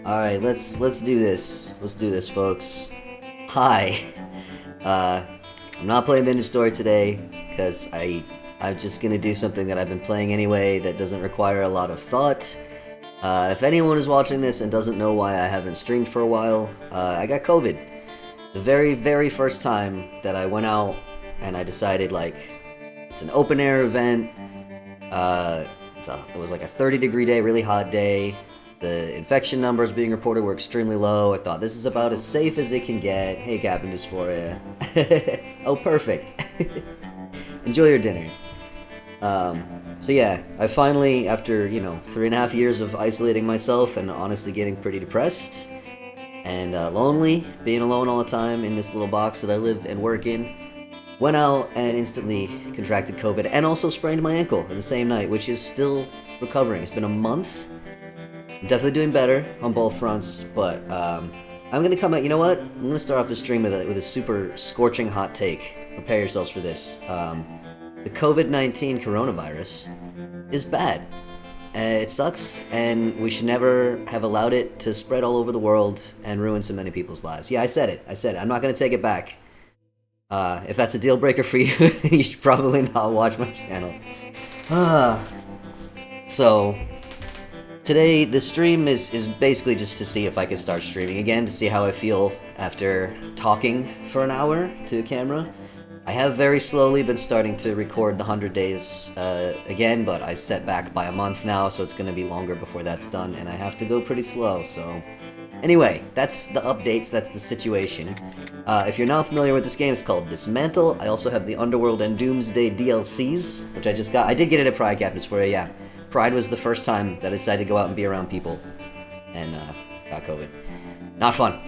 Alright, let's do this. Let's do this, folks. Hi. Uh, I'm not playing Ninja Story today, because I'm just gonna do something that I've been playing anyway that doesn't require a lot of thought. If anyone is watching this and doesn't know why I haven't streamed for a while, I got COVID. The very, very first time that I went out and I decided, like, it's an open air event. Uh, it was like a 30-degree day, really hot day. The infection numbers being reported were extremely low. I thought this is about as safe as it can get. Hey, Captain Dysphoria. Oh, perfect. Enjoy your dinner. So yeah, I finally, after, 3.5 years of isolating myself and honestly getting pretty depressed and lonely, being alone all the time in this little box that I live and work in, went out and instantly contracted COVID and also sprained my ankle in the same night, which is still recovering. It's been a month. I'm definitely doing better on both fronts, but I'm gonna come out. You know what? I'm gonna start off this stream with a super scorching hot take. Prepare yourselves for this. The COVID-19 coronavirus is bad. It sucks, and we should never have allowed it to spread all over the world and ruin so many people's lives. Yeah, I said it. I'm not gonna take it back. If that's a deal breaker for you, then you should probably not watch my channel. So today, the stream is basically just to see if I can start streaming again, to see how I feel after talking for an hour to a camera. I have very slowly been starting to record the 100 days again, but I've set back by a month now, so it's going to be longer before that's done, and I have to go pretty slow, so... Anyway, that's the updates, that's the situation. If you're not familiar with this game, it's called Dismantle. I also have the Underworld and Doomsday DLCs, which I just got. I did get it at Pride Captains for you, yeah. Pride was the first time that I decided to go out and be around people, and got COVID. Not fun.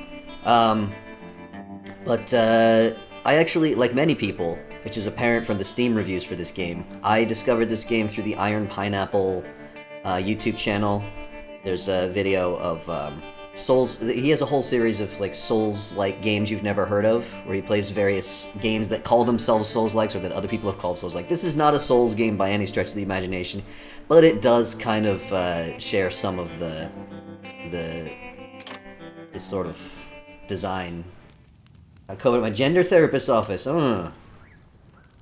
But I actually, like many people, which is apparent from the Steam reviews for this game, I discovered this game through the Iron Pineapple YouTube channel. There's a video of Souls. He has a whole series of like Souls-like games you've never heard of, where he plays various games that call themselves Souls-likes or that other people have called Souls-like. This is not a Souls game by any stretch of the imagination, but it does kind of share some of the sort of design. I covered my gender therapist's office.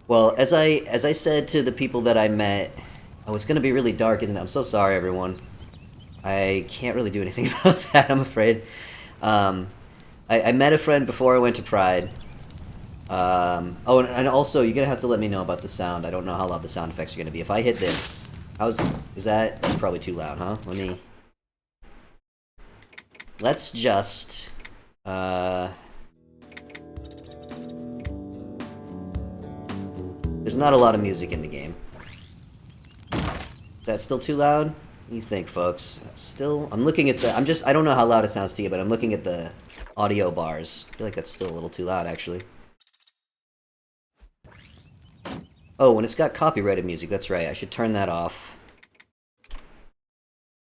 Well, as I said to the people that I met, oh, it's gonna be really dark, isn't it? I'm so sorry, everyone. I can't really do anything about that, I'm afraid. I met a friend before I went to Pride. Oh, and also, you're gonna have to let me know about the sound. I don't know how loud the sound effects are gonna be. If I hit this, that's probably too loud, huh? Let's just, there's not a lot of music in the game. Is that still too loud? What do you think, folks? Still, I'm looking at the, I don't know how loud it sounds to you, but I'm looking at the audio bars. I feel like that's still a little too loud, actually. Oh, when it's got copyrighted music, that's right. I should turn that off.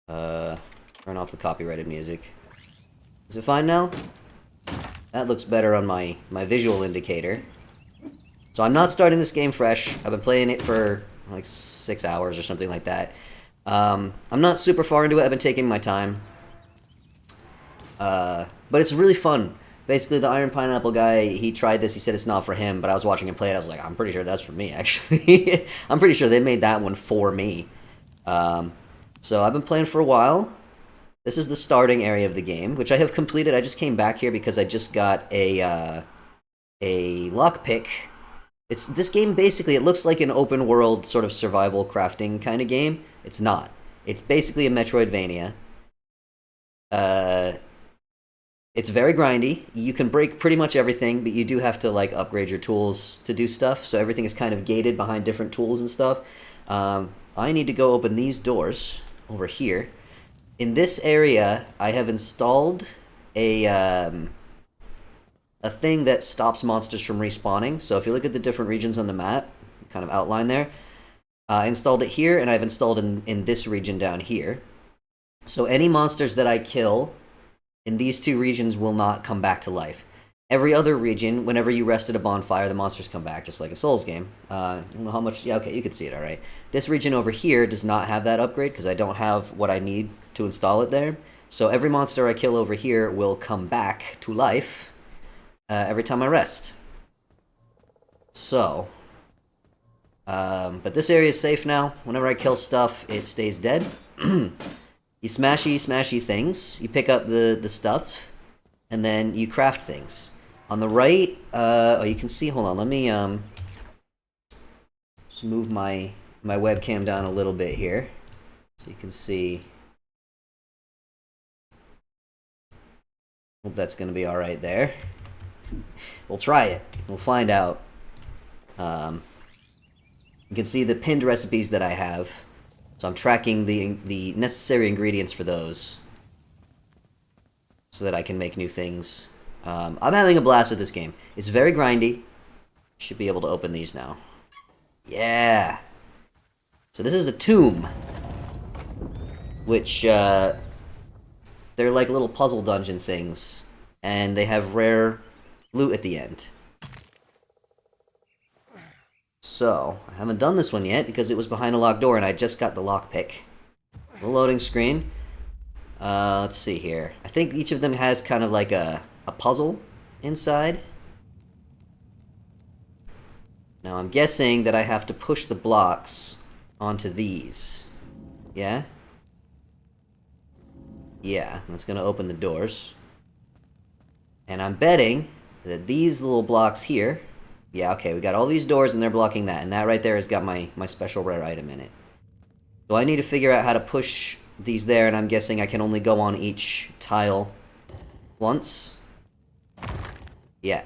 Turn off the copyrighted music. Is it fine now? That looks better on my visual indicator. So I'm not starting this game fresh. I've been playing it for like 6 hours or something like that. I'm not super far into it. I've been taking my time. But it's really fun. Basically, the Iron Pineapple guy, he tried this. He said it's not for him, but I was watching him play it. I was like, I'm pretty sure that's for me, actually. I'm pretty sure they made that one for me. So I've been playing for a while. This is the starting area of the game, which I have completed. I just came back here because I just got a lockpick. This game, basically, it looks like an open world sort of survival crafting kind of game. It's not. It's basically a Metroidvania. It's very grindy. You can break pretty much everything, but you do have to like upgrade your tools to do stuff. So everything is kind of gated behind different tools and stuff. I need to go open these doors over here. In this area, I have installed a thing that stops monsters from respawning. So if you look at the different regions on the map, kind of outline there, I installed it here, and I've installed in this region down here. So any monsters that I kill in these two regions will not come back to life. Every other region, whenever you rest at a bonfire, the monsters come back, just like a Souls game. I don't know how much... Yeah, okay, you can see it, alright. This region over here does not have that upgrade, because I don't have what I need to install it there. So every monster I kill over here will come back to life every time I rest. So, but this area is safe now. Whenever I kill stuff, it stays dead. You smashy things. You pick up the stuff, and then you craft things. On the right, oh, you can see. Hold on, let me just move my webcam down a little bit here, so you can see. Hope that's going to be all right there. We'll try it. We'll find out. You can see the pinned recipes that I have. So I'm tracking the necessary ingredients for those so that I can make new things. I'm having a blast with this game. It's very grindy. Should be able to open these now. Yeah! So this is a tomb. Which, they're like little puzzle dungeon things. And they have rare loot at the end. So, I haven't done this one yet because it was behind a locked door and I just got the lockpick. The loading screen. Let's see here. I think each of them has kind of like a puzzle inside. Now I'm guessing that I have to push the blocks onto these. Yeah? Yeah, that's gonna open the doors. And I'm betting that these little blocks here... Yeah, okay, we got all these doors and they're blocking that. And that right there has got my special rare item in it. So I need to figure out how to push these there, and I'm guessing I can only go on each tile once. Yeah.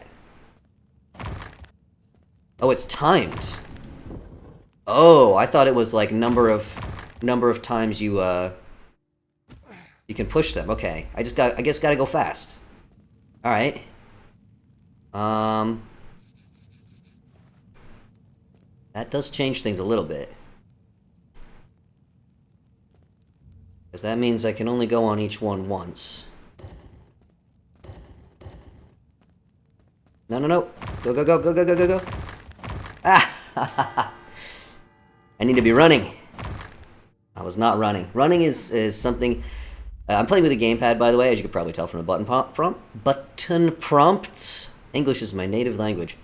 Oh, it's timed. Oh, I thought it was like number of times you can push them. Okay. I guess gotta go fast. Alright. That does change things a little bit. Because that means I can only go on each one once. No. Go. Ah! I need to be running. I was not running. Running is something... I'm playing with a gamepad, by the way, as you could probably tell from the button prompts. English is my native language.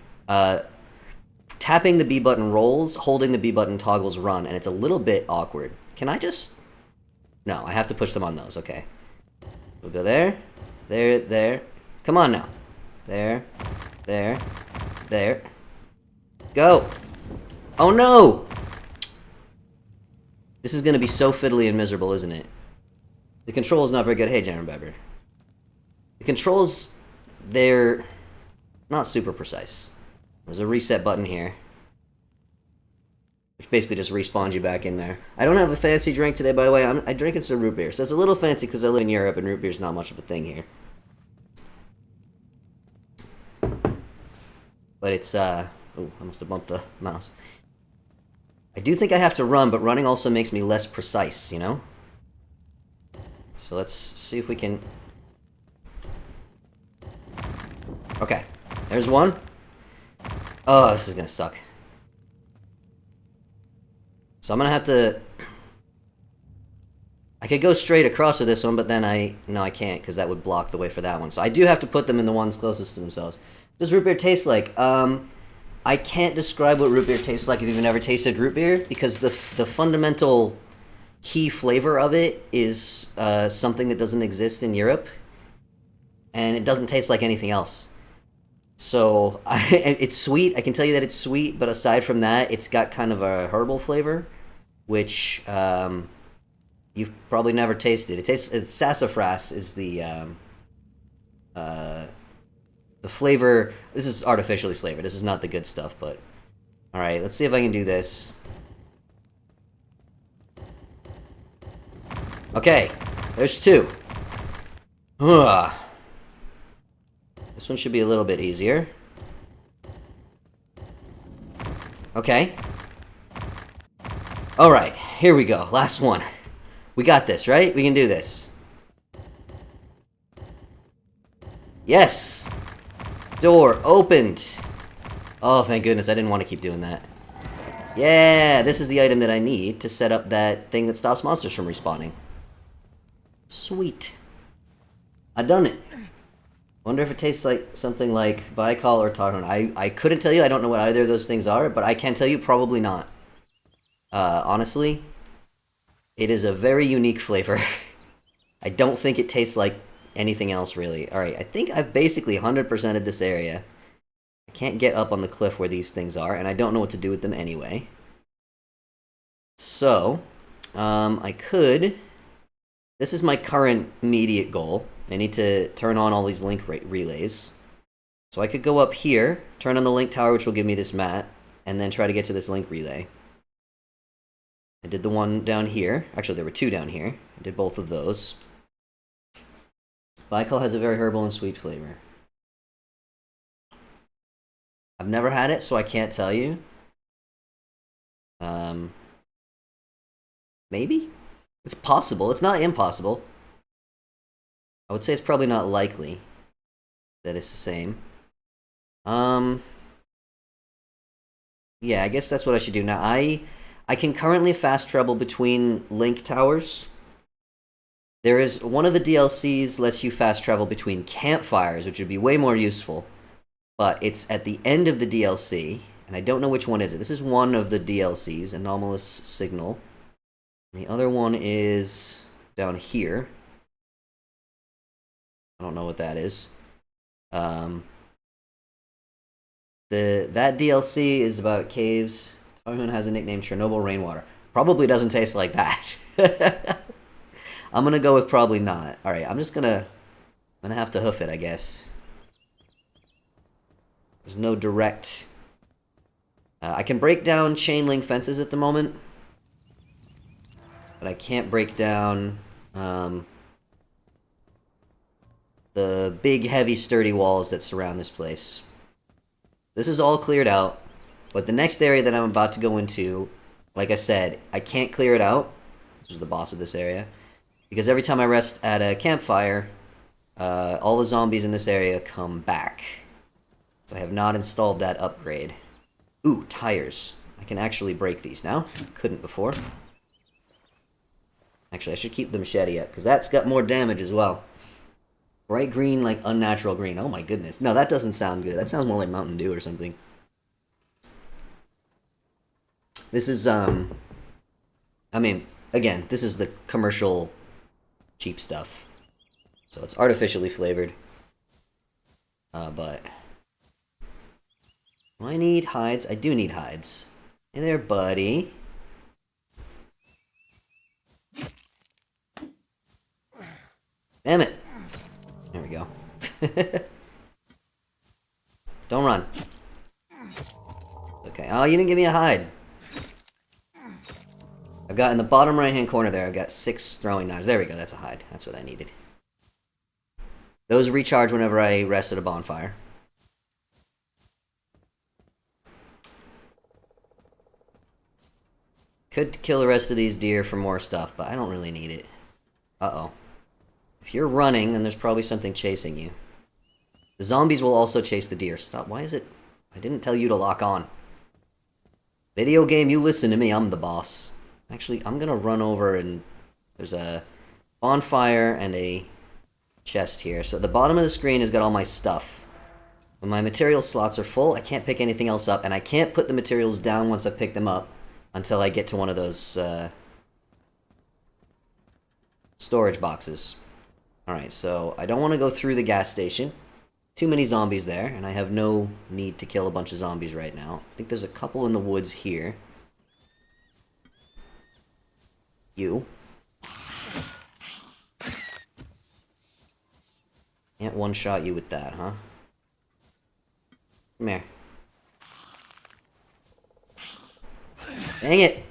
Tapping the B button rolls, holding the B button toggles run, and it's a little bit awkward. Can I just... No, I have to push them on those, okay. We'll go there, there. Come on now. There. Go! Oh no! This is gonna be so fiddly and miserable, isn't it? The control is not very good. Hey, Jaren Beber. The controls, they're not super precise. There's a reset button here, which basically just respawns you back in there. I don't have a fancy drink today, by the way. I'm drinking some root beer. So it's a little fancy because I live in Europe and root beer's not much of a thing here. But it's, oh, I must have bumped the mouse. I do think I have to run, but running also makes me less precise, you know? So let's see if we can... Okay, there's one. Oh, this is gonna suck. So I'm gonna have to... I could go straight across with this one, but then no, I can't, because that would block the way for that one. So I do have to put them in the ones closest to themselves. What does root beer taste like? I can't describe what root beer tastes like if you've never tasted root beer, because the fundamental key flavor of it is something that doesn't exist in Europe, and it doesn't taste like anything else. So, it's sweet. I can tell you that it's sweet, but aside from that, it's got kind of a herbal flavor, which you've probably never tasted. It tastes... Sassafras is the flavor... This is artificially flavored. This is not the good stuff, but... Alright, let's see if I can do this. Okay, there's two. Ugh. This one should be a little bit easier. Okay. Alright, here we go. Last one. We got this, right? We can do this. Yes! Door opened! Oh, thank goodness. I didn't want to keep doing that. Yeah! This is the item that I need to set up that thing that stops monsters from respawning. Sweet. I done it. Wonder if it tastes like something like Baikal or Tarhun. I couldn't tell you. I don't know what either of those things are, but I can tell you probably not. Honestly, it is a very unique flavor. I don't think it tastes like anything else, really. Alright, I think I've basically 100%ed this area. I can't get up on the cliff where these things are, and I don't know what to do with them anyway. So, I could... This is my current immediate goal. I need to turn on all these link relays. So I could go up here, turn on the link tower, which will give me this mat, and then try to get to this link relay. I did the one down here. Actually, there were two down here. I did both of those. Baikal has a very herbal and sweet flavor. I've never had it, so I can't tell you. Maybe? It's possible. It's not impossible. I would say it's probably not likely that it's the same. Yeah, I guess that's what I should do. Now, I can currently fast travel between link towers. There is one of the DLCs lets you fast travel between campfires, which would be way more useful. But it's at the end of the DLC, and I don't know which one is it. This is one of the DLCs, Anomalous Signal. The other one is down here. I don't know what that is. That DLC is about caves. Tarhun has a nickname, Chernobyl Rainwater. Probably doesn't taste like that. I'm gonna go with probably not. Alright, I'm gonna have to hoof it, I guess. There's no direct... I can break down chain link fences at the moment. But I can't break down the big, heavy, sturdy walls that surround this place. This is all cleared out, but the next area that I'm about to go into, like I said, I can't clear it out. This is the boss of this area. Because every time I rest at a campfire, all the zombies in this area come back. So I have not installed that upgrade. Ooh, tires. I can actually break these now. Couldn't before. Actually, I should keep the machete up, because that's got more damage as well. Bright green, like unnatural green. Oh my goodness. No, that doesn't sound good. That sounds more like Mountain Dew or something. This is, I mean, again, this is the commercial cheap stuff. So it's artificially flavored. But... do I need hides? I do need hides. Hey there, buddy. Damn it! There we go. Don't run. Okay. Oh, you didn't give me a hide. I've got in the bottom right-hand corner there, I've got 6 throwing knives. There we go, that's a hide. That's what I needed. Those recharge whenever I rest at a bonfire. Could kill the rest of these deer for more stuff, but I don't really need it. Uh-oh. If you're running, then there's probably something chasing you. The zombies will also chase the deer. Stop. Why is it... I didn't tell you to lock on. Video game, you listen to me. I'm the boss. Actually, I'm gonna run over and... there's a bonfire and a chest here. So the bottom of the screen has got all my stuff. When my material slots are full, I can't pick anything else up, and I can't put the materials down once I pick them up until I get to one of those storage boxes. Alright, so I don't want to go through the gas station. Too many zombies there, and I have no need to kill a bunch of zombies right now. I think there's a couple in the woods here. You. Can't one-shot you with that, huh? Come here. Dang it!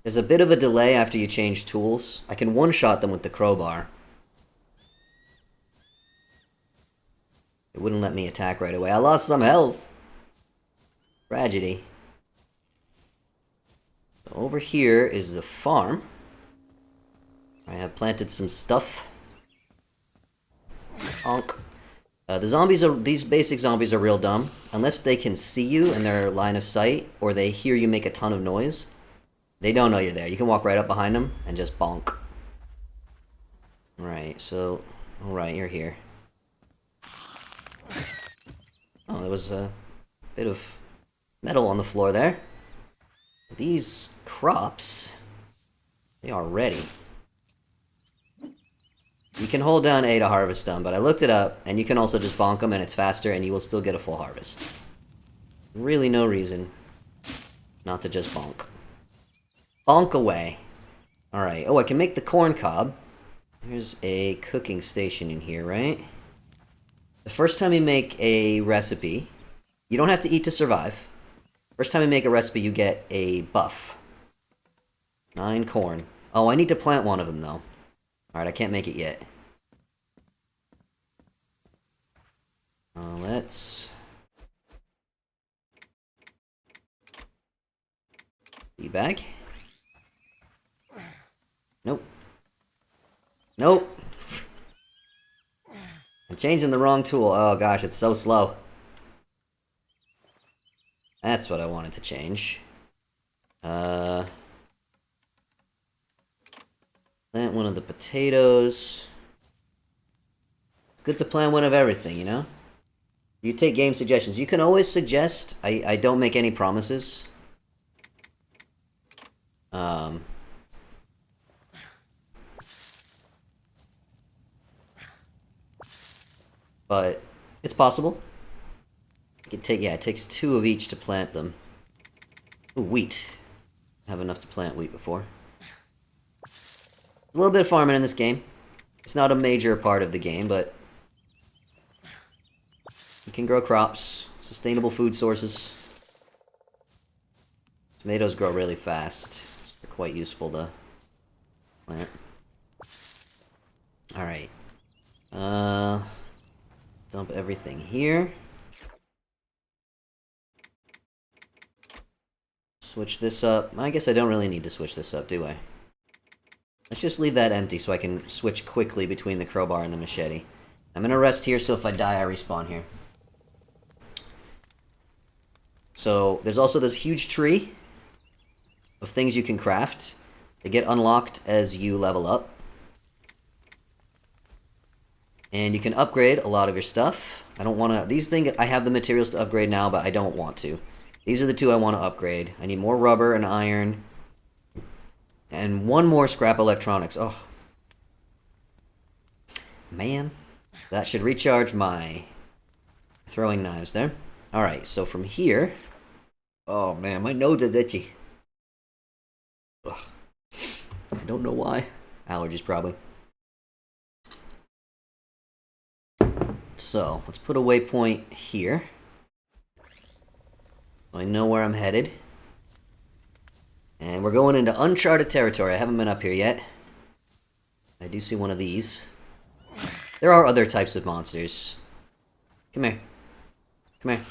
There's a bit of a delay after you change tools. I can one-shot them with the crowbar. It wouldn't let me attack right away. I lost some health! Tragedy. So over here is the farm. I have planted some stuff. Honk. The zombies are... these basic zombies are real dumb. Unless they can see you in their line of sight, or they hear you make a ton of noise, they don't know you're there. You can walk right up behind them and just bonk. Right, so... Alright, you're here. Oh, there was a bit of metal on the floor there. These crops, they are ready. You can hold down A to harvest them, but I looked it up, and you can also just bonk them and it's faster and you will still get a full harvest. Really no reason not to just bonk. Bonk away. Alright, oh, I can make the corn cob. There's a cooking station in here, right? The first time you make a recipe, you don't have to eat to survive. First time you make a recipe, you get a buff. 9 corn. Oh, I need to plant one of them, though. Alright, I can't make it yet. Let's... Bag. Nope. Nope. I'm changing the wrong tool. Oh gosh, it's so slow. That's what I wanted to change. Plant one of the potatoes. Good to plant one of everything, you know? You take game suggestions. You can always suggest. I don't make any promises. But it's possible. It takes 2 of each to plant them. Ooh, wheat. I have enough to plant wheat before. A little bit of farming in this game. It's not a major part of the game, but you can grow crops, sustainable food sources. Tomatoes grow really fast. They're quite useful to plant. Alright. Dump everything here. Switch this up. I guess I don't really need to switch this up, do I? Let's just leave that empty so I can switch quickly between the crowbar and the machete. I'm gonna rest here, so if I die, I respawn here. So, there's also this huge tree of things you can craft. They get unlocked as you level up. And you can upgrade a lot of your stuff. I don't want to... These things, I have the materials to upgrade now, but I don't want to. These are the 2 I want to upgrade. I need more rubber and iron. And 1 more scrap electronics. Oh. Man. That should recharge my throwing knives there. Alright, so from here... Oh man, my nose is itchy. Ugh. I don't know why. Allergies, probably. So, let's put a waypoint here. So I know where I'm headed. And we're going into uncharted territory. I haven't been up here yet. I do see one of these. There are other types of monsters. Come here. Come here.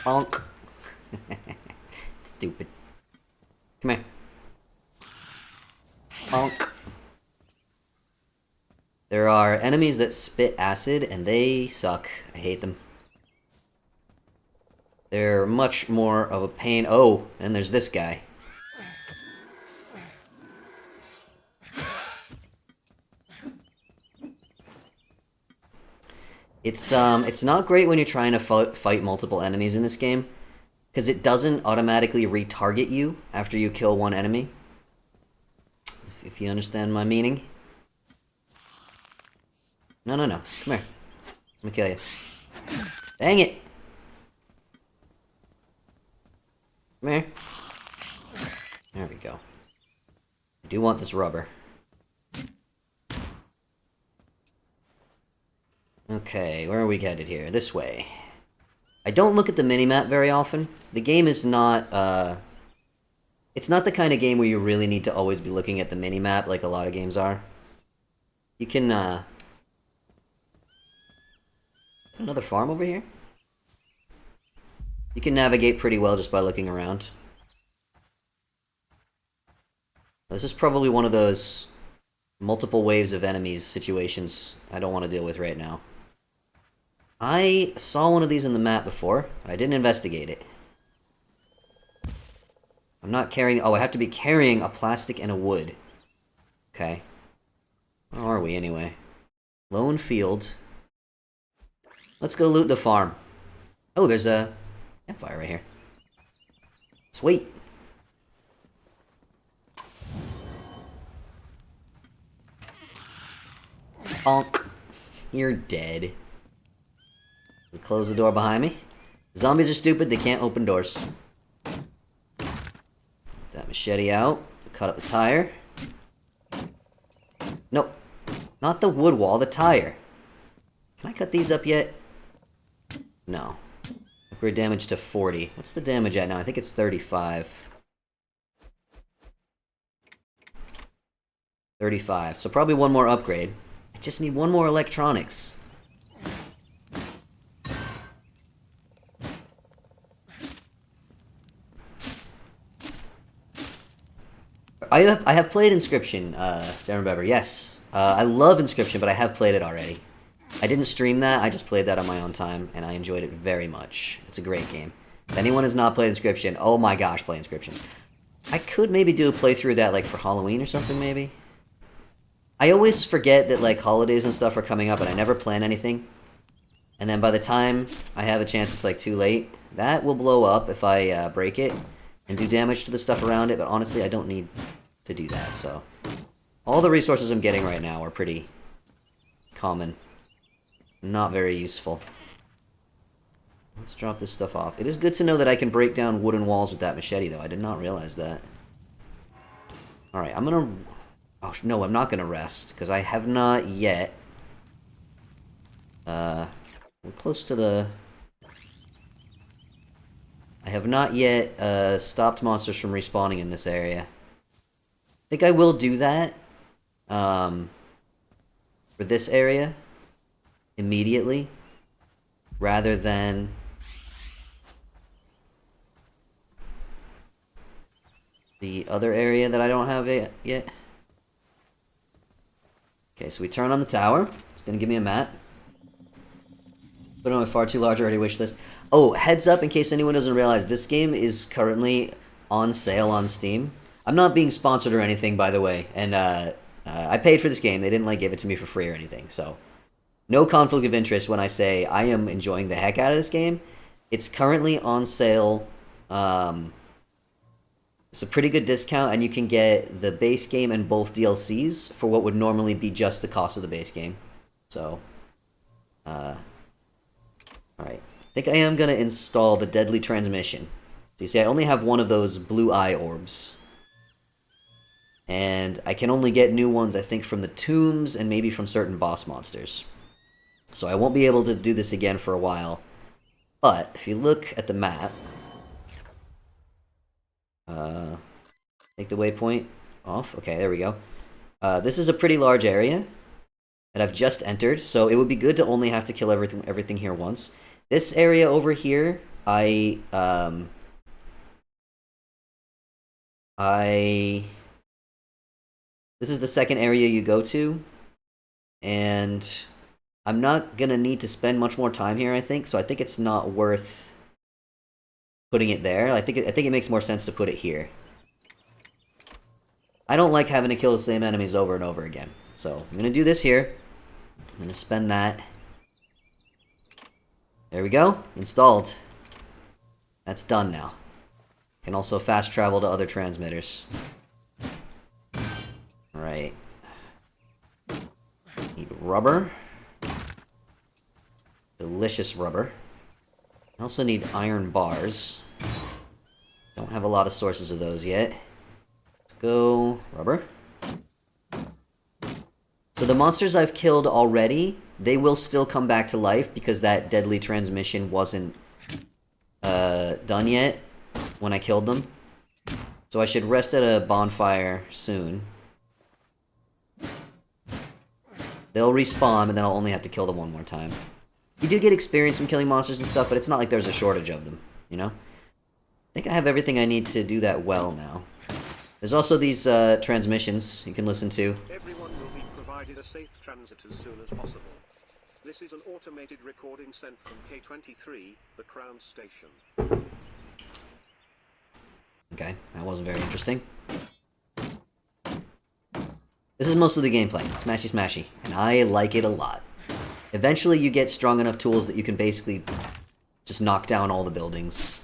Bonk. Stupid. Come here. Bonk. There are enemies that spit acid, and they suck. I hate them. They're much more of a pain. Oh, and there's this guy. It's not great when you're trying to fight multiple enemies in this game, because it doesn't automatically retarget you after you kill one enemy. If you understand my meaning. No. Come here. I'm gonna kill you. Dang it! Come here. There we go. I do want this rubber. Okay, where are we headed here? This way. I don't look at the minimap very often. The game is not, it's not the kind of game where you really need to always be looking at the minimap like a lot of games are. You can, another farm over here? You can navigate pretty well just by looking around. This is probably one of those multiple waves of enemies situations I don't want to deal with right now. I saw one of these in the map before. I didn't investigate it. I'm not carrying... Oh, I have to be carrying a plastic and a wood. Okay. Where are we, anyway? Lone field. Let's go loot the farm. Oh, there's a campfire right here. Sweet. Honk. You're dead. Close the door behind me. Zombies are stupid, they can't open doors. Get that machete out. Cut up the tire. Nope. Not the wood wall, the tire. Can I cut these up yet? No. Upgrade damage to 40. What's the damage at now? I think it's 35. 35. So probably one more upgrade. I just need one more electronics. I have played Inscription, Darren Bever, yes. I love Inscription, but I have played it already. I didn't stream that, I just played that on my own time, and I enjoyed it very much. It's a great game. If anyone has not played Inscription, oh my gosh, play Inscription. I could maybe do a playthrough of that, like, for Halloween or something, maybe? I always forget that, like, holidays and stuff are coming up, and I never plan anything. And then by the time I have a chance, it's, like, too late. That will blow up if I break it and do damage to the stuff around it, but honestly, I don't need to do that, so all the resources I'm getting right now are pretty common, not very useful. Let's drop this stuff off. It is good to know that I can break down wooden walls with that machete, though. I did not realize that. Alright, I'm gonna... Oh, no, I'm not gonna rest, because I have not yet... we're close to the... I have not yet stopped monsters from respawning in this area. I think I will do that for this area immediately, rather than the other area that I don't have it yet. Okay, so we turn on the tower. It's going to give me a map. Put on my far too large already wish list. Oh, heads up in case anyone doesn't realize, this game is currently on sale on Steam. I'm not being sponsored or anything, by the way, and I paid for this game. They didn't, like, give it to me for free or anything, so no conflict of interest when I say I am enjoying the heck out of this game. It's currently on sale. It's a pretty good discount, and you can get the base game and both DLCs for what would normally be just the cost of the base game. So, alright. I think I am going to install the Deadly Transmission. So you see, I only have one of those blue eye orbs. And I can only get new ones, I think, from the tombs and maybe from certain boss monsters. So I won't be able to do this again for a while. But, if you look at the map... take the waypoint off. Okay, there we go. This is a pretty large area that I've just entered, so it would be good to only have to kill everything here once. This area over here, this is the second area you go to, and I'm not gonna need to spend much more time here, I think, so I think it's not worth putting it there. I think it makes more sense to put it here. I don't like having to kill the same enemies over and over again. So, I'm gonna do this here. I'm gonna spend that. There we go. Installed. That's done now. Can also fast travel to other transmitters. Alright. Need rubber. Delicious rubber. I also need iron bars. Don't have a lot of sources of those yet. Let's go rubber. So the monsters I've killed already, they will still come back to life because that deadly transmission wasn't done yet when I killed them. So I should rest at a bonfire soon. They'll respawn, and then I'll only have to kill them one more time. You do get experience from killing monsters and stuff, but it's not like there's a shortage of them, you know? I think I have everything I need to do that well now. There's also these transmissions you can listen to. Everyone will be provided a safe transit as soon as possible. This is an automated recording sent from K23, the Crown Station. Okay, that wasn't very interesting. This is mostly the gameplay. Smashy smashy. And I like it a lot. Eventually you get strong enough tools that you can basically just knock down all the buildings.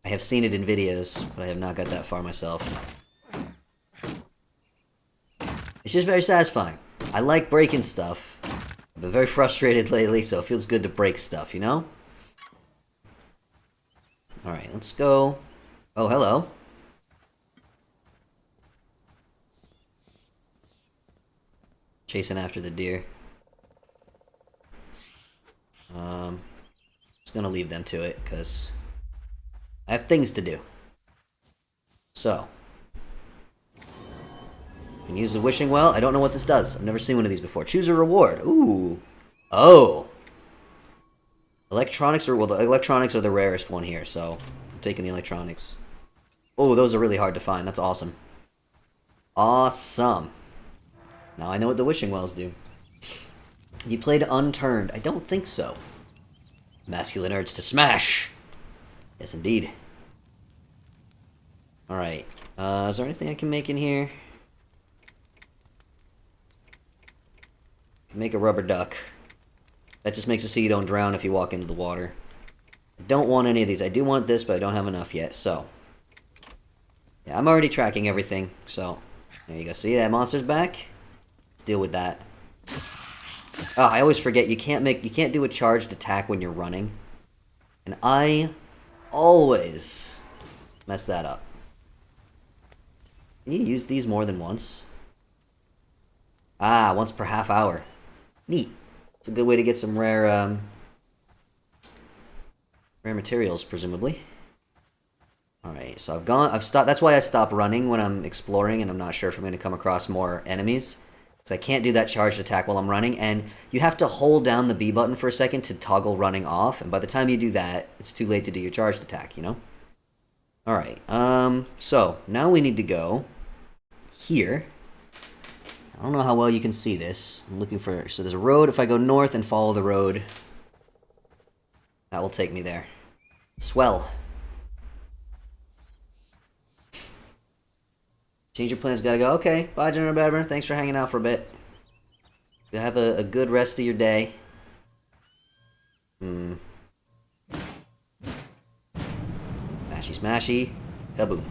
I have seen it in videos, but I have not got that far myself. It's just very satisfying. I like breaking stuff. I've been very frustrated lately, so it feels good to break stuff, you know? Alright, let's go. Oh, hello. Chasing after the deer. Just gonna leave them to it, because I have things to do. So. Can use the wishing well. I don't know what this does. I've never seen one of these before. Choose a reward. Ooh. Oh. Electronics are, well, the electronics are the rarest one here, so I'm taking the electronics. Oh, those are really hard to find. That's awesome. Awesome. Now I know what the wishing wells do. You played Unturned. I don't think so. Masculine urge to smash. Yes, indeed. Alright. Is there anything I can make in here? Make a rubber duck. That just makes it so you don't drown if you walk into the water. I don't want any of these. I do want this, but I don't have enough yet, so. Yeah, I'm already tracking everything, so. There you go. See, that monster's back? Let's deal with that. Oh, I always forget, you can't do a charged attack when you're running. And I always mess that up. Can you use these more than once? Ah, once per half hour. Neat. It's a good way to get some rare materials, presumably. Alright, so I've stopped, that's why I stop running when I'm exploring, and I'm not sure if I'm going to come across more enemies. Because I can't do that charged attack while I'm running, and you have to hold down the B button for a second to toggle running off, and by the time you do that, it's too late to do your charged attack, you know? Alright, so, now we need to go here. I don't know how well you can see this. I'm looking for, so there's a road. If I go north and follow the road, that will take me there. Swell. Change your plans, gotta go. Okay, bye, General Badmer. Thanks for hanging out for a bit. You have a good rest of your day. Smashy smashy. Kaboom.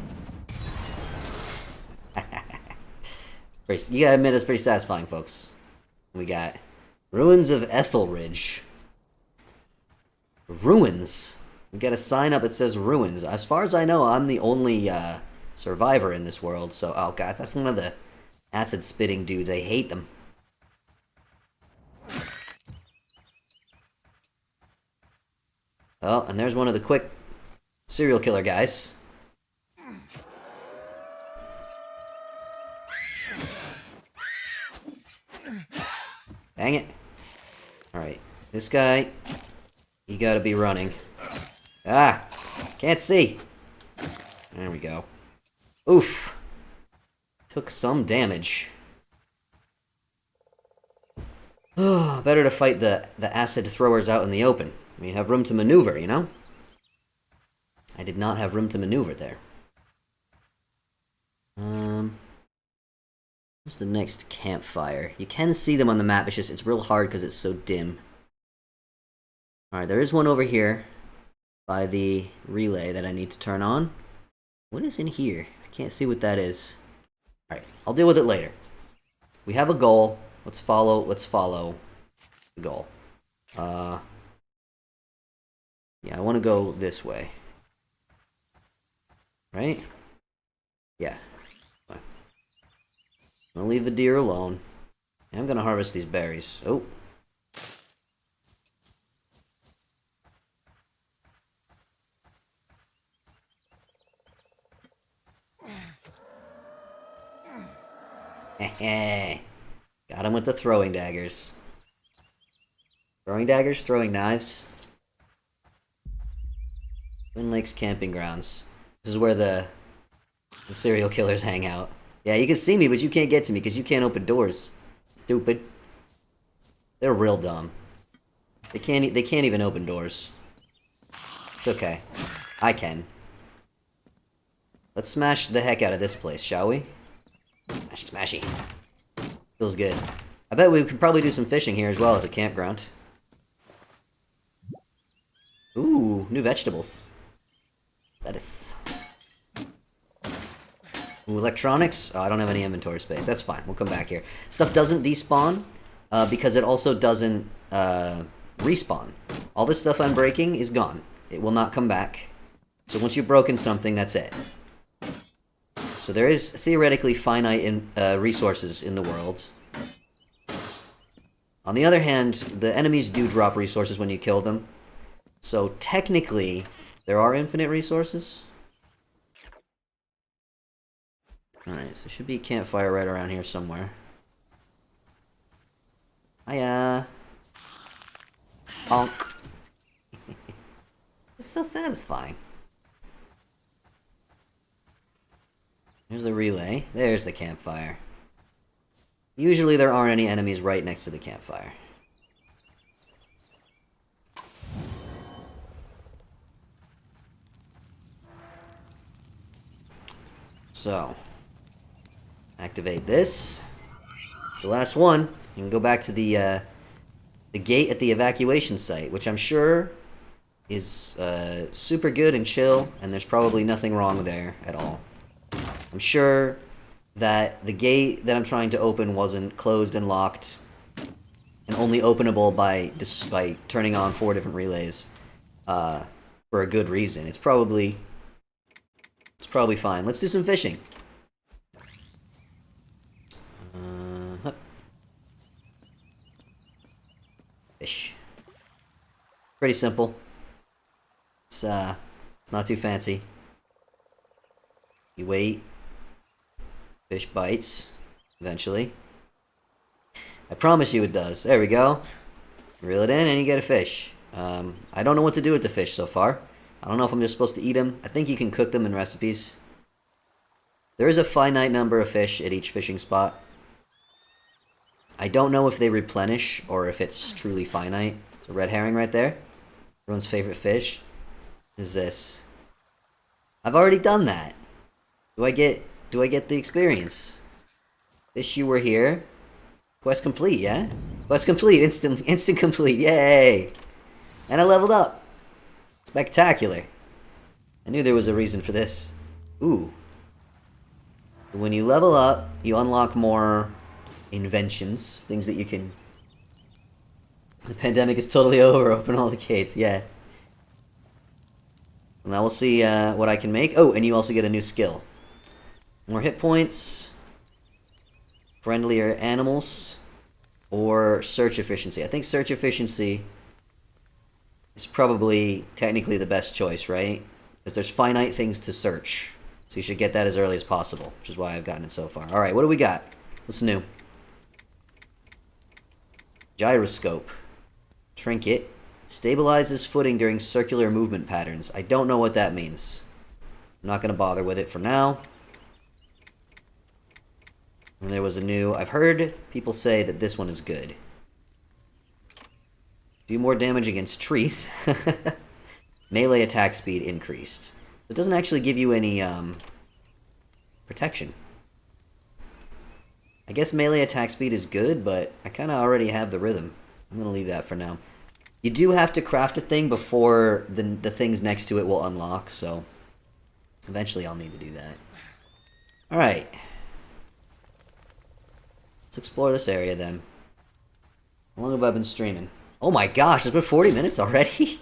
You gotta admit, it's pretty satisfying, folks. We got Ruins of Ethelridge. Ruins. We got a sign up that says Ruins. As far as I know, I'm the only survivor in this world, so... Oh, God, that's one of the acid-spitting dudes. I hate them. Oh, and there's one of the quick serial killer guys. Dang it. Alright, this guy, you gotta be running. Ah! Can't see! There we go. Oof! Took some damage. Oh, better to fight the acid throwers out in the open. We have room to maneuver, you know? I did not have room to maneuver there. What's the next campfire? You can see them on the map, it's real hard because it's so dim. Alright, there is one over here by the relay that I need to turn on. What is in here? I can't see what that is. Alright, I'll deal with it later. We have a goal. Let's follow the goal. Yeah, I want to go this way. Right? Yeah. I'm gonna leave the deer alone. I'm gonna harvest these berries. Oh. Heh. Got him with the throwing daggers. Throwing daggers? Throwing knives? Twin Lakes Camping Grounds. This is where the serial killers hang out. Yeah, you can see me, but you can't get to me because you can't open doors. Stupid. They're real dumb. They can't even open doors. It's okay. I can. Let's smash the heck out of this place, shall we? Smashy, smashy. Feels good. I bet we could probably do some fishing here as well as a campground. Ooh, new vegetables. Lettuce. Ooh, electronics? Oh, I don't have any inventory space. That's fine. We'll come back here. Stuff doesn't despawn because it also doesn't respawn. All this stuff I'm breaking is gone. It will not come back. So once you've broken something, that's it. So there is theoretically finite resources in the world. On the other hand, the enemies do drop resources when you kill them. So technically, there are infinite resources. Alright, so there should be a campfire right around here somewhere. Hiya. Honk. It's so satisfying. There's the relay. There's the campfire. Usually there aren't any enemies right next to the campfire. So, activate this. It's the last one. You can go back to the gate at the evacuation site, which I'm sure is super good and chill, and there's probably nothing wrong there at all. I'm sure that the gate that I'm trying to open wasn't closed and locked, and only openable by turning on 4 different relays for a good reason. It's probably fine. Let's do some fishing. Fish. Pretty simple. It's not too fancy. You wait. Fish bites. Eventually. I promise you it does. There we go. Reel it in and you get a fish. I don't know what to do with the fish so far. I don't know if I'm just supposed to eat them. I think you can cook them in recipes. There is a finite number of fish at each fishing spot. I don't know if they replenish or if it's truly finite. It's a red herring right there. Everyone's favorite fish. What is this? I've already done that. Do I get the experience? Fish, you were here. Quest complete, yeah? Quest complete. Instant complete. Yay! And I leveled up. Spectacular. I knew there was a reason for this. Ooh. When you level up, you unlock more inventions. Things that you can... The pandemic is totally over. Open all the gates. Yeah. Now we'll see what I can make. Oh, and you also get a new skill. More hit points. Friendlier animals. Or search efficiency. I think search efficiency is probably technically the best choice, right? Because there's finite things to search. So you should get that as early as possible, which is why I've gotten it so far. Alright, what do we got? What's new? Gyroscope. Trinket. Stabilizes footing during circular movement patterns. I don't know what that means. I'm not going to bother with it for now. And there was a new... I've heard people say that this one is good. Do more damage against trees. Melee attack speed increased. It doesn't actually give you any protection. I guess melee attack speed is good, but I kind of already have the rhythm. I'm going to leave that for now. You do have to craft a thing before the things next to it will unlock, so eventually I'll need to do that. Alright. Let's explore this area then. How long have I been streaming? Oh my gosh, it's been 40 minutes already?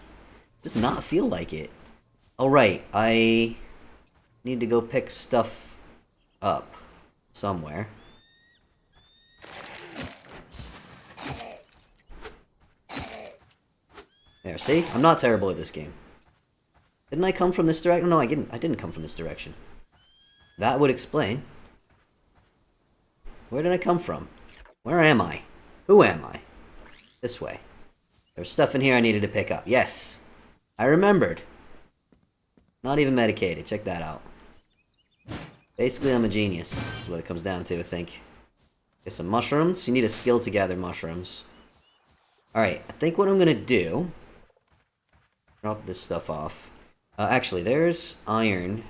Does not feel like it. Oh right, I need to go pick stuff up somewhere. There, see? I'm not terrible at this game. Didn't I come from this direction? No, I didn't come from this direction. That would explain. Where did I come from? Where am I? Who am I? This way. There's stuff in here I needed to pick up. Yes! I remembered. Not even medicated. Check that out. Basically, I'm a genius. Is what it comes down to, I think. Get some mushrooms. You need a skill to gather mushrooms. Alright, I think what I'm gonna do... Drop this stuff off. Actually, there's iron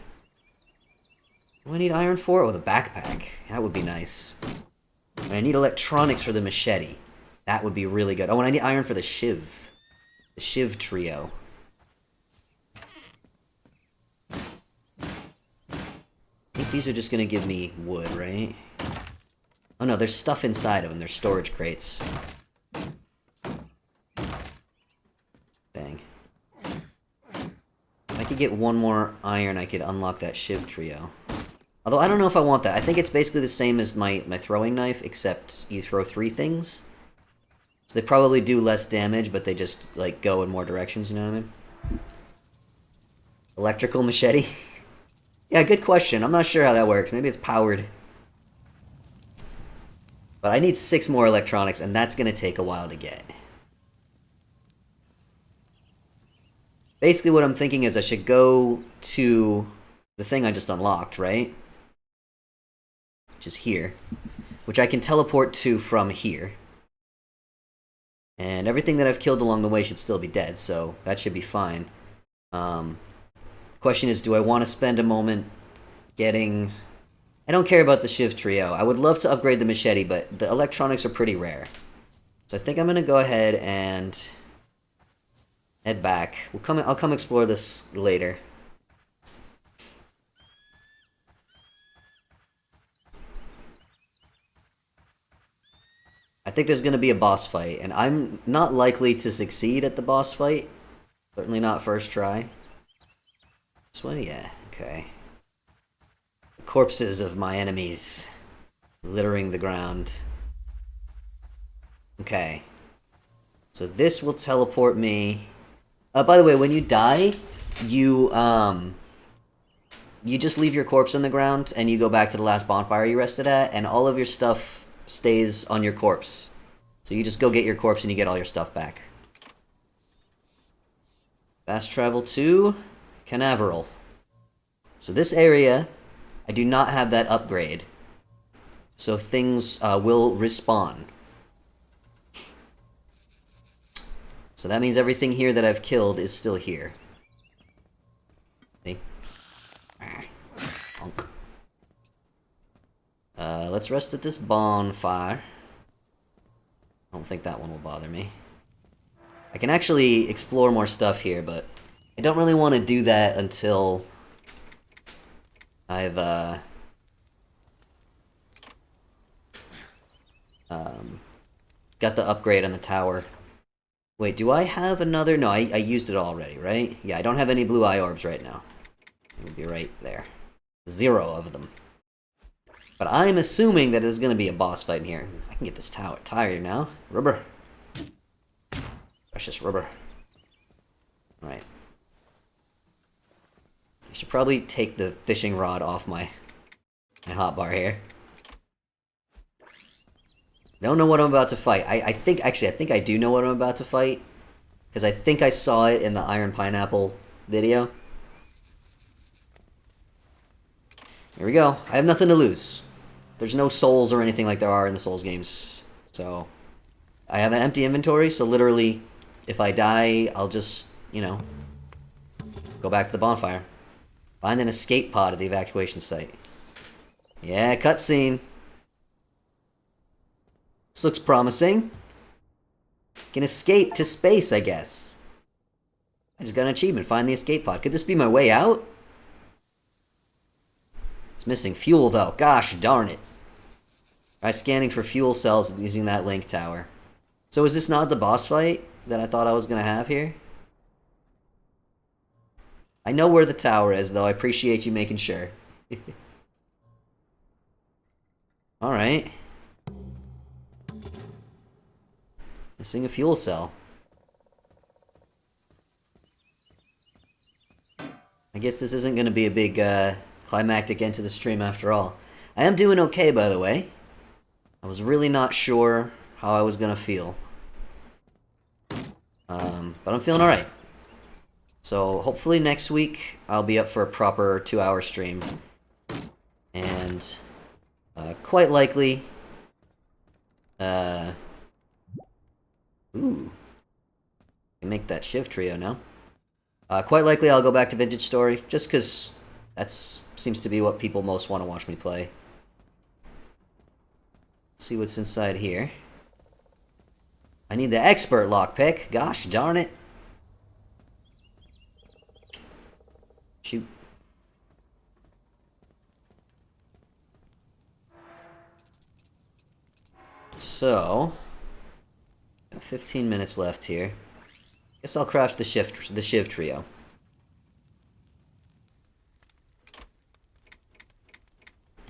What do I need iron for? Oh, the backpack. That would be nice. And I need electronics for the machete. That would be really good. Oh, and I need iron for the shiv. The shiv trio. I think these are just gonna give me wood, right? Oh no, there's stuff inside of them. There's storage crates. Dang. If I could get one more iron, I could unlock that shiv trio. Although I don't know if I want that. I think it's basically the same as my throwing knife, except you throw 3 things. So they probably do less damage, but they just, like, go in more directions, you know what I mean? Electrical machete? Yeah, good question. I'm not sure how that works. Maybe it's powered. But I need 6 more electronics, and that's going to take a while to get. Basically what I'm thinking is I should go to the thing I just unlocked, right? Which is here. Which I can teleport to from here. And everything that I've killed along the way should still be dead, so that should be fine. The question is, do I want to spend a moment getting... I don't care about the shiv trio. I would love to upgrade the machete, but the electronics are pretty rare. So I think I'm going to go ahead and head back. I'll come explore this later. I think there's going to be a boss fight, and I'm not likely to succeed at the boss fight. Certainly not first try. This way? Yeah, okay. The corpses of my enemies littering the ground. Okay. So this will teleport me... by the way, when you die, you just leave your corpse on the ground, and you go back to the last bonfire you rested at, and all of your stuff stays on your corpse. So you just go get your corpse and you get all your stuff back. Fast travel to Canaveral. So this area, I do not have that upgrade. So things will respawn. So that means everything here that I've killed is still here. See? Punk. Let's rest at this bonfire. I don't think that one will bother me. I can actually explore more stuff here, but I don't really want to do that until I've got the upgrade on the tower. Wait, do I have another? No, I used it already, right? Yeah, I don't have any blue eye orbs right now. It would be right there. 0 of them. But I'm assuming that there's going to be a boss fight in here. I can get this tire now. Rubber. Precious rubber. Alright. I should probably take the fishing rod off my hotbar here. Don't know what I'm about to fight. I think I do know what I'm about to fight. Because I think I saw it in the Iron Pineapple video. Here we go. I have nothing to lose. There's no souls or anything like there are in the Souls games. So, I have an empty inventory, so literally, if I die, I'll just, you know, go back to the bonfire. Find an escape pod at the evacuation site. Yeah, cutscene. This looks promising. Can escape to space, I guess. I just got an achievement. Find the escape pod. Could this be my way out? It's missing fuel, though. Gosh darn it. Try scanning for fuel cells using that link tower. So is this not the boss fight that I thought I was going to have here? I know where the tower is, though. I appreciate you making sure. Alright. Missing a fuel cell. I guess this isn't going to be a big climactic end to the stream after all. I am doing okay, by the way. I was really not sure how I was going to feel. But I'm feeling alright. So hopefully next week I'll be up for a proper 2-hour stream. And quite likely... Ooh. I can make that shiv trio now. Quite likely I'll go back to Vintage Story, just because That's seems to be what people most want to watch me play. See what's inside here. I need the expert lockpick. Gosh darn it. Shoot. So, 15 minutes left here. Guess I'll craft the Shiv trio.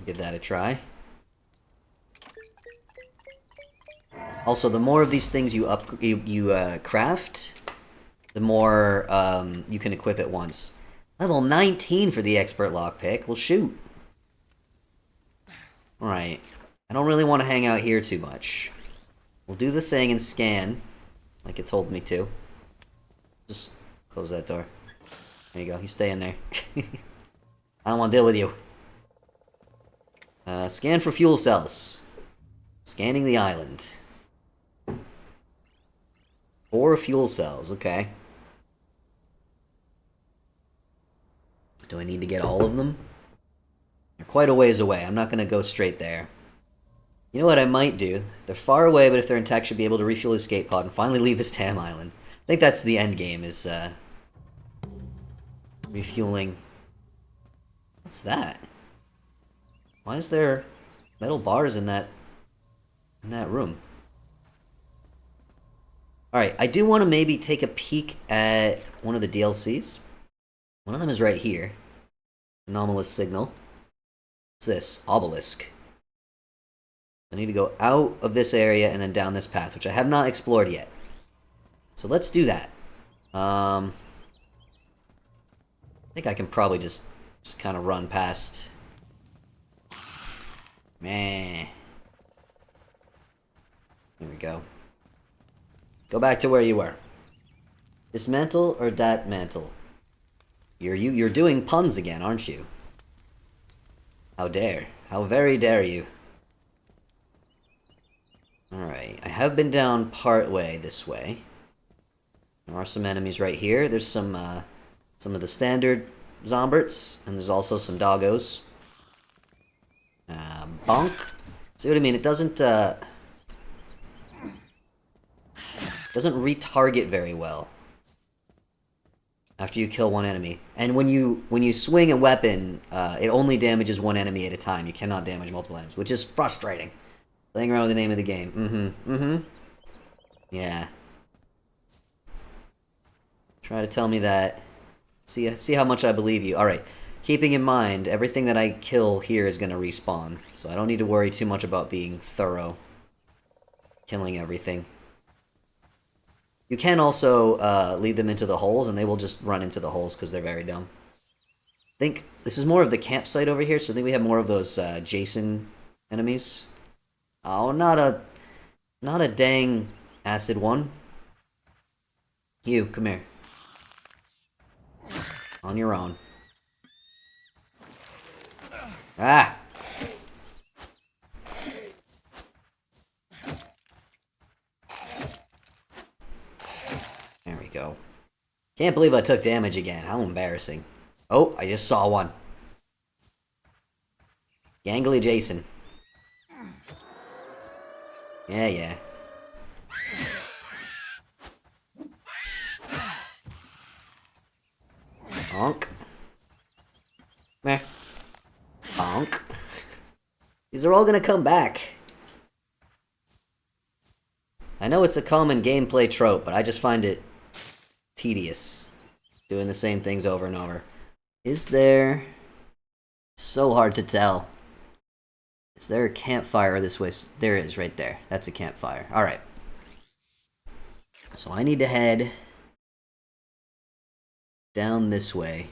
Give that a try. Also, the more of these things you craft, the more you can equip at once. Level 19 for the expert lockpick. Well, shoot. Alright. I don't really want to hang out here too much. We'll do the thing and scan, like it told me to. Just close that door. There you go. You stay in there. I don't want to deal with you. Scan for fuel cells. Scanning the island. 4 fuel cells, okay. Do I need to get all of them? They're quite a ways away. I'm not going to go straight there. You know what I might do? They're far away, but if they're intact, should be able to refuel the escape pod and finally leave this damn island. I think that's the end game, is, refueling. What's that? Why is there metal bars in that room? Alright, I do want to maybe take a peek at one of the DLCs. One of them is right here. Anomalous signal. What's this? Obelisk. I need to go out of this area and then down this path, which I have not explored yet. So let's do that. I think I can probably just kind of run past. Meh. There we go. Go back to where you were. Dismantle or Datmantle? You're doing puns again, aren't you? How dare. How very dare you. Alright, I have been down part way this way. There are some enemies right here. There's some of the standard zomberts, and there's also some doggos. Bonk. See what I mean? It doesn't retarget very well after you kill one enemy. And when you swing a weapon, it only damages one enemy at a time. You cannot damage multiple enemies, which is frustrating. Playing around with the name of the game. Yeah. Try to tell me that. See how much I believe you. Alright. Keeping in mind, everything that I kill here is going to respawn. So I don't need to worry too much about being thorough. Killing everything. You can also lead them into the holes, and they will just run into the holes because they're very dumb. I think this is more of the campsite over here, so I think we have more of those Jason enemies. Oh, not a dang acid one. You, come here. On your own. Ah! There we go. Can't believe I took damage again. How embarrassing. Oh, I just saw one. Gangly Jason. Yeah. Honk. Meh. Honk. These are all gonna come back. I know it's a common gameplay trope, but I just find it tedious. Doing the same things over and over. Is there... So hard to tell. Is there a campfire this way? There is, right there. That's a campfire. Alright. So I need to head down this way.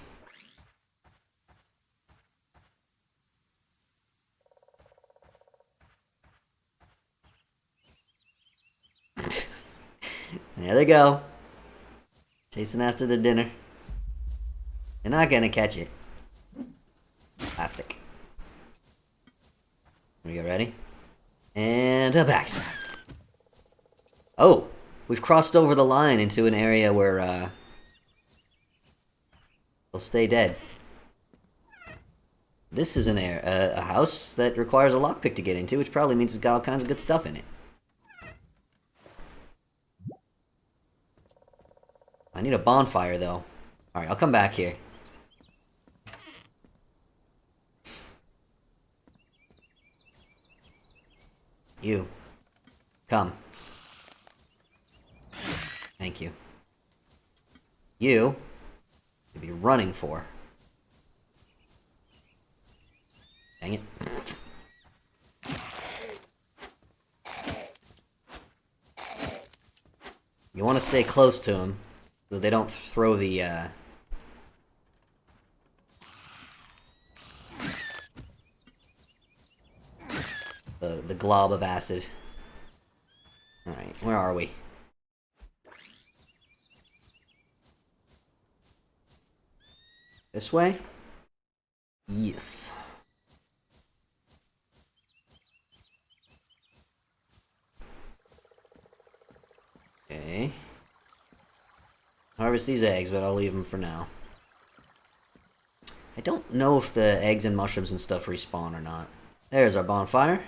There they go. Chasing after the dinner. You're not gonna catch it. Plastic. Are you ready? And a backstab. Oh! We've crossed over the line into an area where, they'll stay dead. This is a house that requires a lockpick to get into, which probably means it's got all kinds of good stuff in it. I need a bonfire, though. Alright, I'll come back here. You. Come. Thank you. You could be running for. Dang it. You want to stay close to him so they don't throw the glob of acid. Alright, where are we? This way? Yes. Okay. Harvest these eggs, but I'll leave them for now. I don't know if the eggs and mushrooms and stuff respawn or not. There's our bonfire.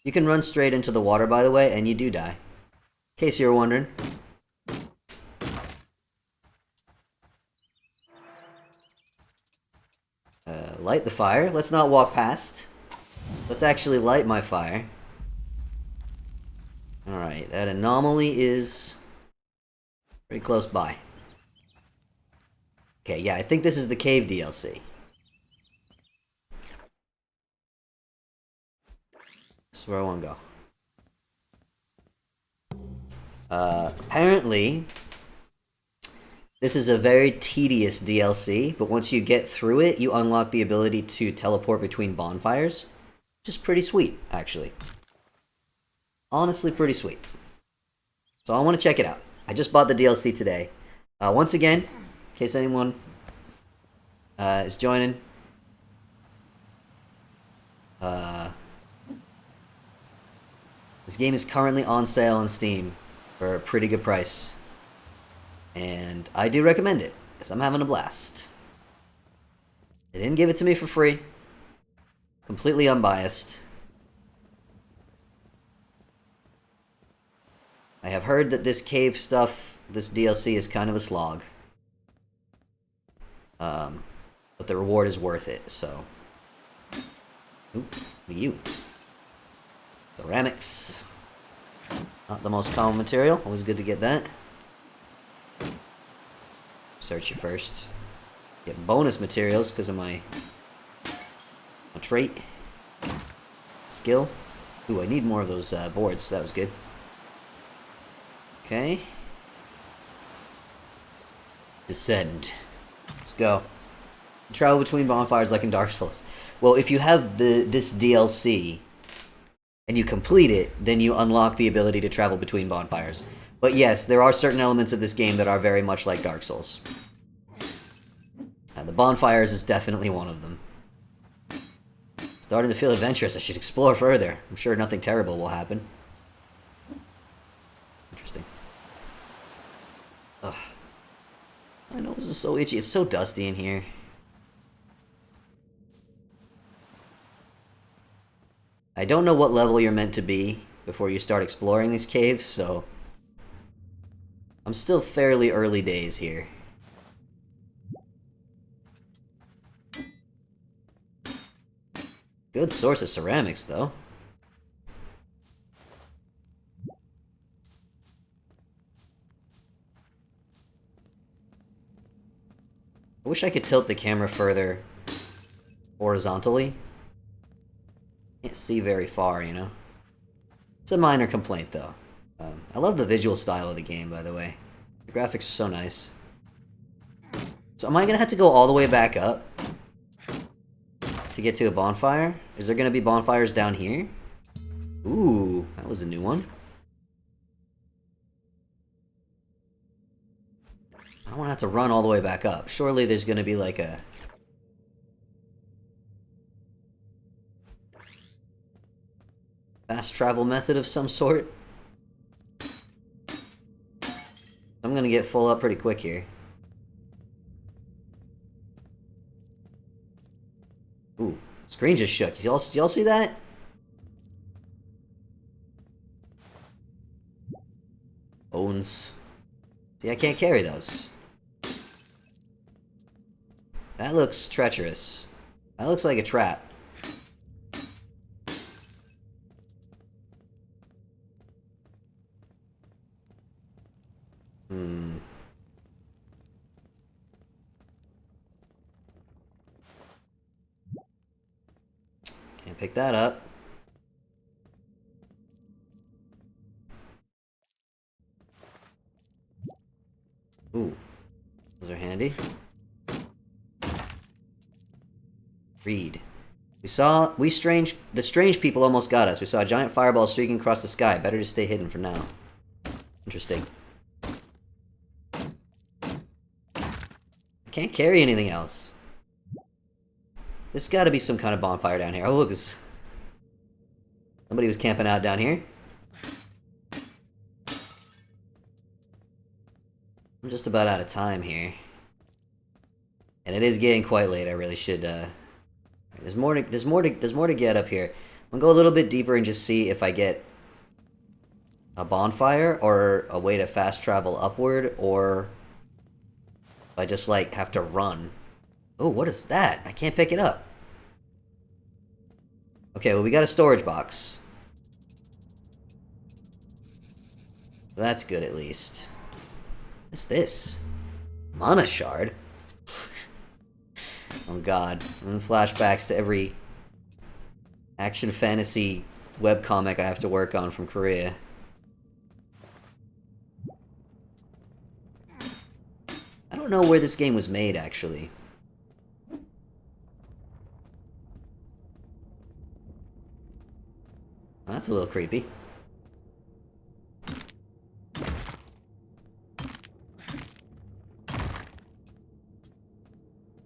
You can run straight into the water, by the way, and you do die. In case you were wondering. Light the fire. Let's not walk past. Let's actually light my fire. Alright, that anomaly is pretty close by. Okay, yeah, I think this is the cave DLC. This is where I want to go. Apparently, this is a very tedious DLC, but once you get through it, you unlock the ability to teleport between bonfires. Which is pretty sweet, actually. Honestly, pretty sweet. So I want to check it out. I just bought the DLC today. Once again, in case anyone is joining, this game is currently on sale on Steam for a pretty good price. And I do recommend it, because I'm having a blast. They didn't give it to me for free. Completely unbiased. I have heard that this cave stuff, this DLC, is kind of a slog. But the reward is worth it, so... Oop, you. Ceramics. Not the most common material, always good to get that. Search you first. Get bonus materials because of my trait. Skill. Ooh, I need more of those boards. That was good. Okay. Descend. Let's go. Travel between bonfires like in Dark Souls. Well, if you have this DLC and you complete it, then you unlock the ability to travel between bonfires. But yes, there are certain elements of this game that are very much like Dark Souls. The bonfires is definitely one of them. Starting to feel adventurous. I should explore further. I'm sure nothing terrible will happen. Interesting. Ugh. My nose is so itchy. It's so dusty in here. I don't know what level you're meant to be before you start exploring these caves, so... I'm still fairly early days here. Good source of ceramics, though. I wish I could tilt the camera further horizontally. Can't see very far, you know? It's a minor complaint, though. I love the visual style of the game, by the way. The graphics are so nice. So am I gonna have to go all the way back up to get to a bonfire? Is there gonna be bonfires down here? Ooh, that was a new one. I don't want to have to run all the way back up. Surely there's gonna be like a... fast travel method of some sort. I'm gonna get full up pretty quick here. Screen just shook. Y'all see that? Bones. See, I can't carry those. That looks treacherous. That looks like a trap. Can't pick that up. Ooh. Those are handy. Read. The strange people almost got us. We saw a giant fireball streaking across the sky. Better to stay hidden for now. Interesting. I can't carry anything else. There's gotta be some kind of bonfire down here. Oh, look, somebody was camping out down here. I'm just about out of time here. And it is getting quite late. I really should, There's more to get up here. I'm gonna go a little bit deeper and just see if I get a bonfire or a way to fast travel upward, or if I just, like, have to run. Oh, what is that? I can't pick it up. Okay, well, we got a storage box. That's good, at least. What's this? Mana shard? Oh god. And flashbacks to every action fantasy webcomic I have to work on from Korea. I don't know where this game was made, actually. Oh, that's a little creepy.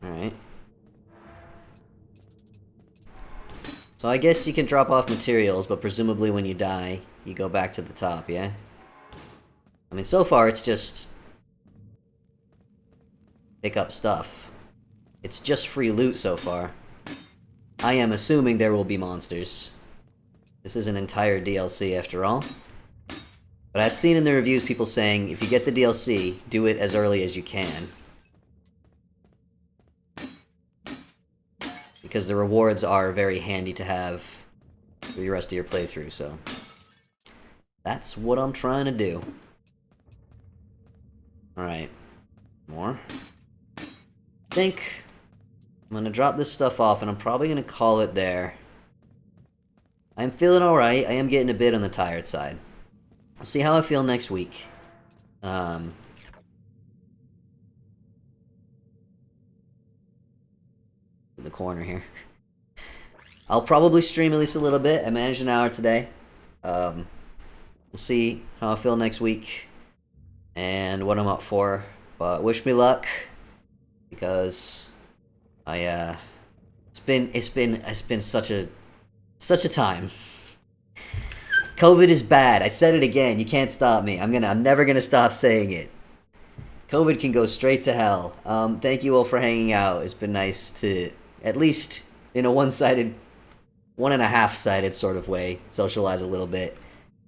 Alright. So I guess you can drop off materials, but presumably when you die, you go back to the top, yeah? I mean, so far it's just pick up stuff. It's just free loot so far. I am assuming there will be monsters. This is an entire DLC after all. But I've seen in the reviews people saying, if you get the DLC, do it as early as you can. Because the rewards are very handy to have for the rest of your playthrough, so... that's what I'm trying to do. Alright. More. I think I'm gonna drop this stuff off, and I'm probably gonna call it there. I'm feeling alright. I am getting a bit on the tired side. I'll see how I feel next week. In the corner here. I'll probably stream at least a little bit. I managed an hour today. We'll see how I feel next week and what I'm up for. But wish me luck, because it's been such a time. COVID is bad. I said it again. You can't stop me. I'm never gonna stop saying it. COVID can go straight to hell. Thank you all for hanging out. It's been nice to, at least in a one-sided, one and a half-sided sort of way, socialize a little bit.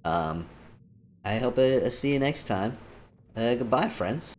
I hope I see you next time. Goodbye, friends.